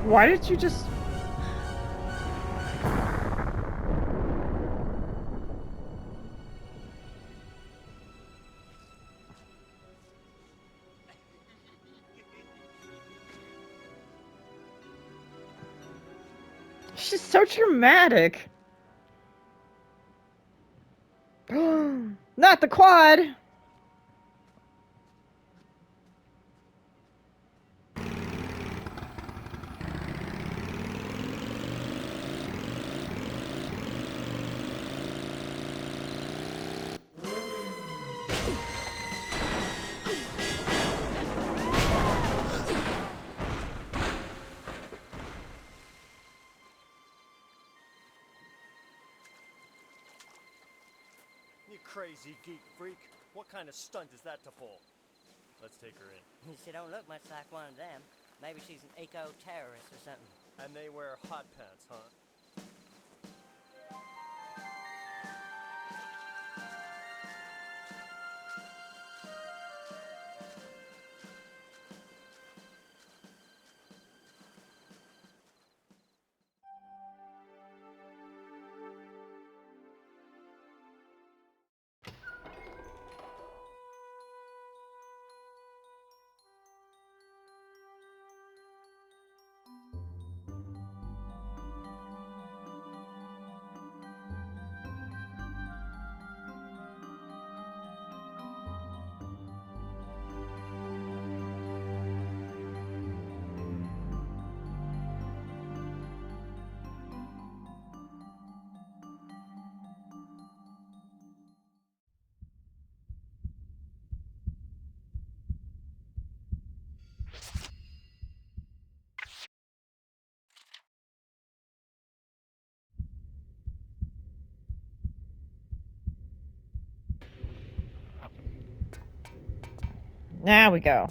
Why did you just... She's so dramatic. Not the quad. You crazy geek freak. What kind of stunt is that to pull? Let's take her in. She don't look much like one of them. Maybe she's an eco-terrorist or something. And they wear hot pants, huh? Now we go.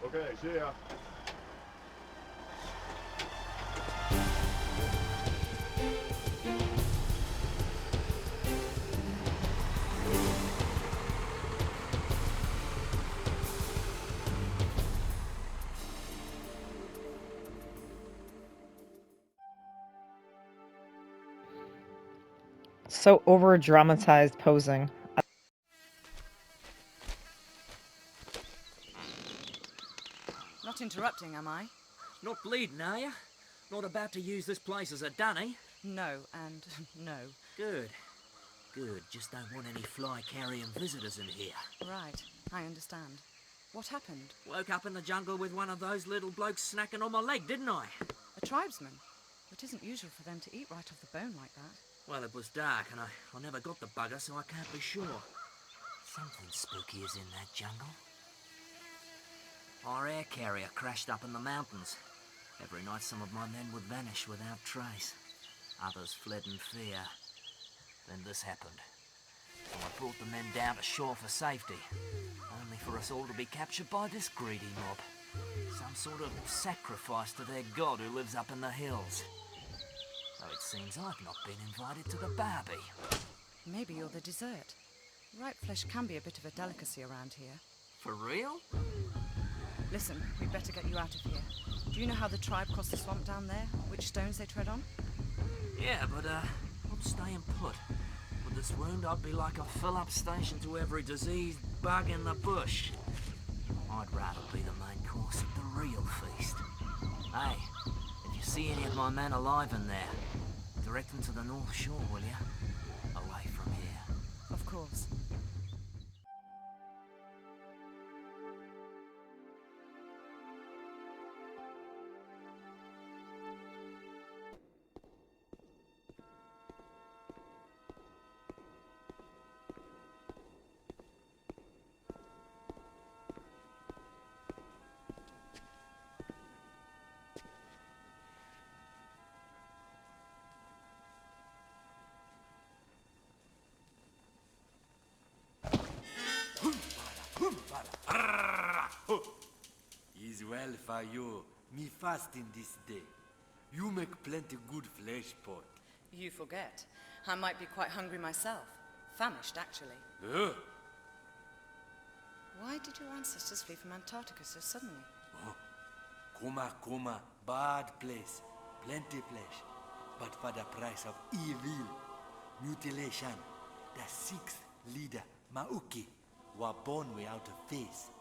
Okay, see ya. So over-dramatized posing. Not interrupting, am I? Not bleeding, are you? Not about to use this place as a dunny? No, and no. Good. Good. Just don't want any fly-carrying visitors in here. Right, I understand. What happened? Woke up in the jungle with one of those little blokes snacking on my leg, didn't I? A tribesman? It isn't usual for them to eat right off the bone like that. Well, it was dark and I never got the bugger, so I can't be sure. Something spooky is in that jungle. Our air carrier crashed up in the mountains. Every night some of my men would vanish without trace. Others fled in fear. Then this happened. So I brought the men down to shore for safety, only for us all to be captured by this greedy mob. Some sort of sacrifice to their god who lives up in the hills. Though it seems I've not been invited to the barbie. Maybe you're the dessert. Ripe flesh can be a bit of a delicacy around here. For real? Listen, we'd better get you out of here. Do you know how the tribe crossed the swamp down there? Which stones they tread on? Yeah, but I'm staying put. With this wound, I'd be like a fill-up station to every diseased bug in the bush. I'd rather be the main course of the real feast. Hey, if you see any of my men alive in there, direct them to the North Shore, will you? Away from here. Of course. well for you. Me fasting this day. You make plenty good flesh pot. You forget. I might be quite hungry myself. Famished, actually. Why did your ancestors flee from Antarctica so suddenly? Coma, bad place. Plenty flesh. But for the price of evil. Mutilation. The sixth leader, Mauki, was born without a face.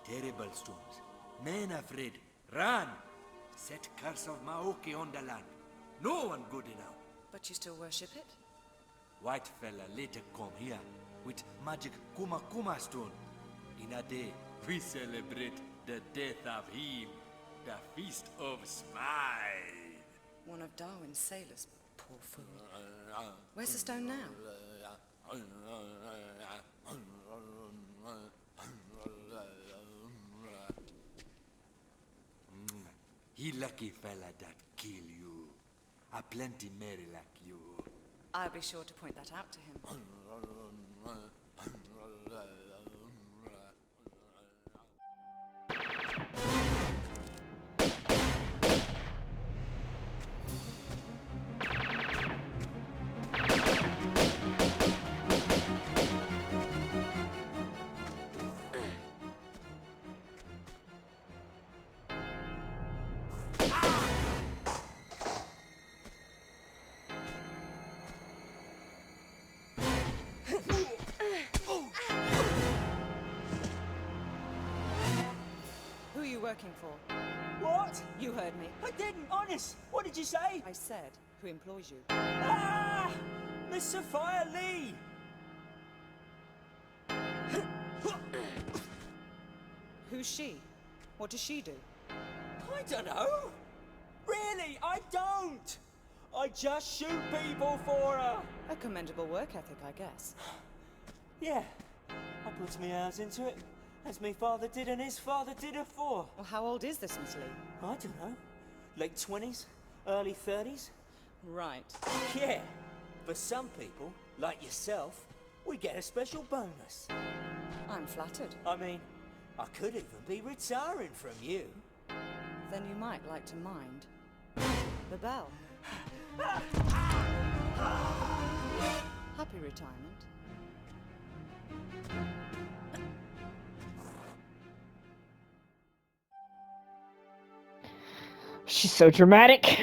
Terrible storms. Men afraid. Run! Set curse of Maoki on the land. No one good enough. But you still worship it? White fella later come here with magic Kuma stone. In a day, we celebrate the death of him. The Feast of Smile. One of Darwin's sailors. Poor fool. Where's the stone now? He lucky fella that kill you. A plenty merry like you. I'll be sure to point that out to him. Who are you working for? What? You heard me. I didn't, honest. What did you say? I said, who employs you? Ah! Miss Sophia Lee! Who's she? What does she do? I don't know. Really, I don't. I just shoot people for her. A commendable work ethic, I guess. Yeah, I put my hours into it, as my father did and his father did afore. Well, how old is this Miss Lee? I don't know. Late 20s, early 30s. Right. Yeah, for some people, like yourself, we get a special bonus. I'm flattered. I mean, I could even be retiring from you. Then you might like to mind the bell. Happy retirement. She's so dramatic.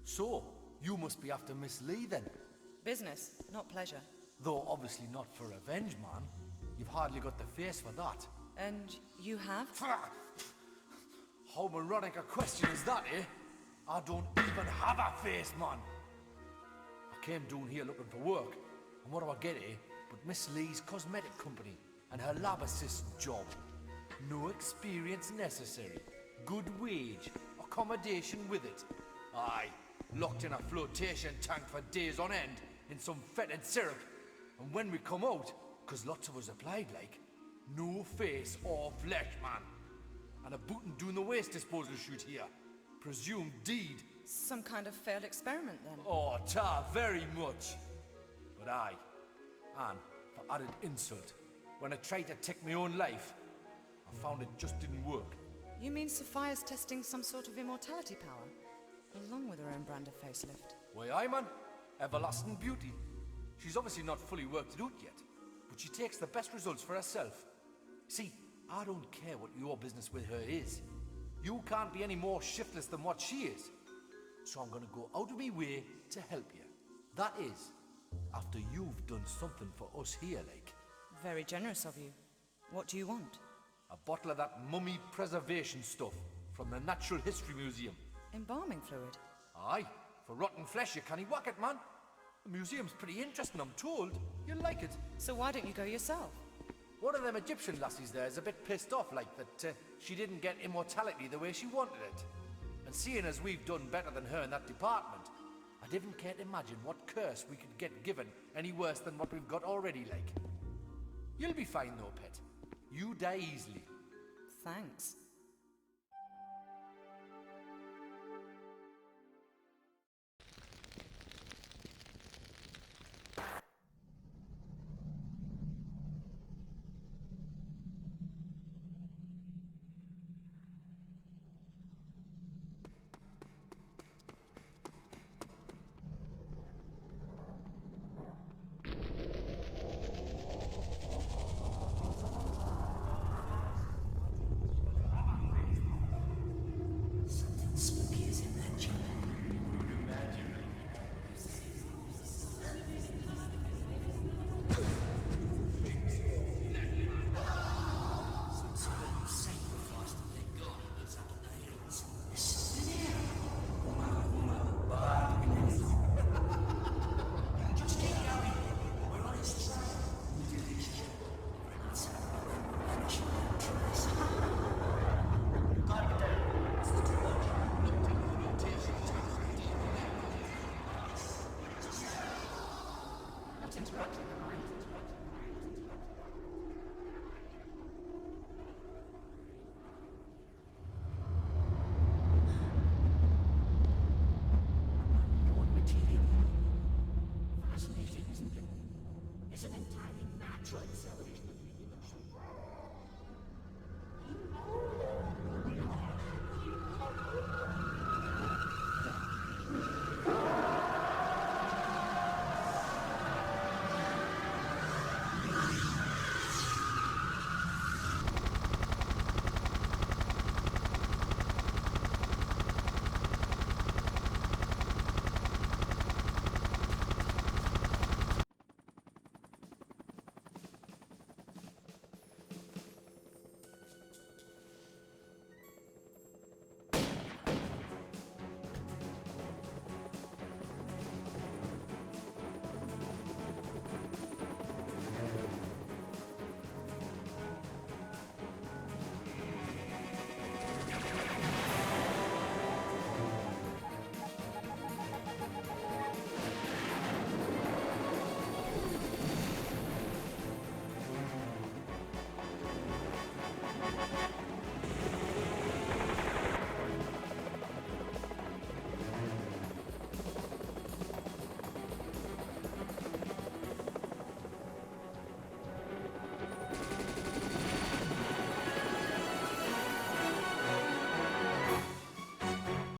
So, you must be after Miss Lee then? Business, not pleasure. Though obviously not for revenge, man. You've hardly got the face for that. And you have? How moronic a question is that, eh? I don't even have a face, man. I came down here looking for work, and what do I get, eh? But Miss Lee's cosmetic company and her lab assistant job. No experience necessary. Good wage, accommodation with it. Aye, locked in a flotation tank for days on end in some fetid syrup. And when we come out, 'cause lots of us applied like, no face or flesh, man. And a bootin' doing the waste disposal shoot here. Presumed deed. Some kind of failed experiment then. Oh, ta, very much. But aye, and for added insult, when I tried to take my own life, I found it just didn't work. You mean Sophia's testing some sort of immortality power? Along with her own brand of facelift. Why, aye, man. Everlasting beauty. She's obviously not fully worked it out yet, but she takes the best results for herself. See, I don't care what your business with her is. You can't be any more shiftless than what she is. So I'm gonna go out of my way to help you. That is, after you've done something for us here, like. Very generous of you. What do you want? A bottle of that mummy preservation stuff from the Natural History Museum. Embalming fluid. Aye, for rotten flesh you can't whack it, man. The museum's pretty interesting, I'm told. You'll like it. So why don't you go yourself? One of them Egyptian lassies there is a bit pissed off, like that she didn't get immortality the way she wanted it. And seeing as we've done better than her in that department, I Divin can't imagine what curse we could get given any worse than what we've got already, like. You'll be fine though, pet. You die easily. Thanks. Spooky is in that chamber. Some sort of sacrifice to their god is up in the hills. This is the air. Just keep going. We're on his trail. Every night some of my men will vanish without trace. Fascinating, isn't it? It's an entirely natural facility.